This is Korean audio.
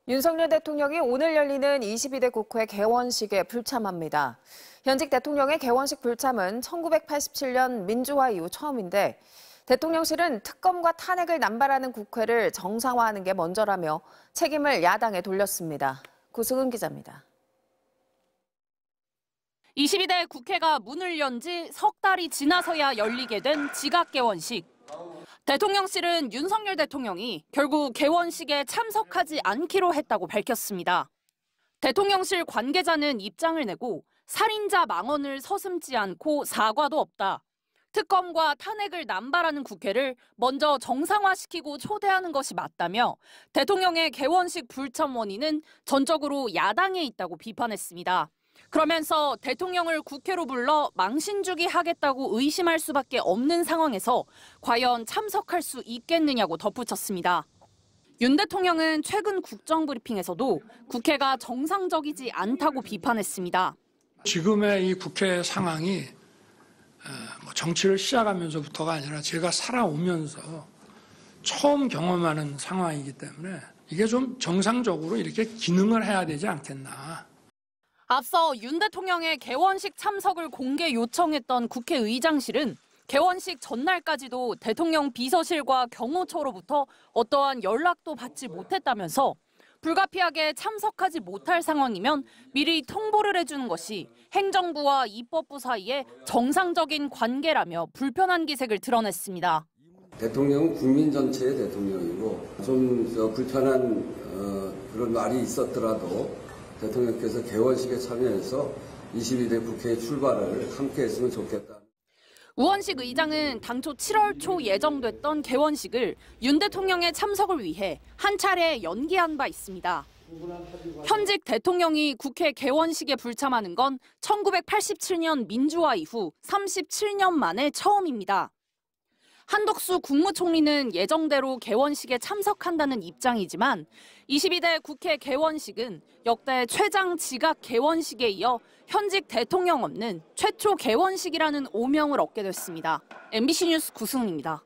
윤석열 대통령이 오늘 열리는 22대 국회 개원식에 불참합니다. 현직 대통령의 개원식 불참은 1987년 민주화 이후 처음인데 대통령실은 특검과 탄핵을 남발하는 국회를 정상화하는 게 먼저라며 책임을 야당에 돌렸습니다. 구승은 기자입니다. 22대 국회가 문을 연 지 석 달이 지나서야 열리게 된 지각 개원식. 대통령실은 윤석열 대통령이 결국 개원식에 참석하지 않기로 했다고 밝혔습니다. 대통령실 관계자는 입장을 내고 살인자 망언을 서슴지 않고 사과도 없다. 특검과 탄핵을 남발하는 국회를 먼저 정상화시키고 초대하는 것이 맞다며 대통령의 개원식 불참 원인은 전적으로 야당에 있다고 비판했습니다. 그러면서 대통령을 국회로 불러 망신주기 하겠다고 의심할 수밖에 없는 상황에서 과연 참석할 수 있겠느냐고 덧붙였습니다. 윤 대통령은 최근 국정브리핑에서도 국회가 정상적이지 않다고 비판했습니다. 지금의 이 국회 상황이 정치를 시작하면서부터가 아니라 제가 살아오면서 처음 경험하는 상황이기 때문에 이게 좀 정상적으로 이렇게 기능을 해야 되지 않겠나. 앞서 윤 대통령의 개원식 참석을 공개 요청했던 국회의장실은 개원식 전날까지도 대통령 비서실과 경호처로부터 어떠한 연락도 받지 못했다면서 불가피하게 참석하지 못할 상황이면 미리 통보를 해주는 것이 행정부와 입법부 사이의 정상적인 관계라며 불편한 기색을 드러냈습니다. 대통령은 국민 전체의 대통령이고 좀 불편한 그런 말이 있었더라도 대통령께서 개원식에 참여해서 22대 국회의 출발을 함께 했으면 좋겠다. 우원식 의장은 당초 7월 초 예정됐던 개원식을 윤 대통령의 참석을 위해 한 차례 연기한 바 있습니다. 현직 대통령이 국회 개원식에 불참하는 건 1987년 민주화 이후 37년 만에 처음입니다. 한덕수 국무총리는 예정대로 개원식에 참석한다는 입장이지만 22대 국회 개원식은 역대 최장 지각 개원식에 이어 현직 대통령 없는 최초 개원식이라는 오명을 얻게 됐습니다. MBC 뉴스 구승훈입니다.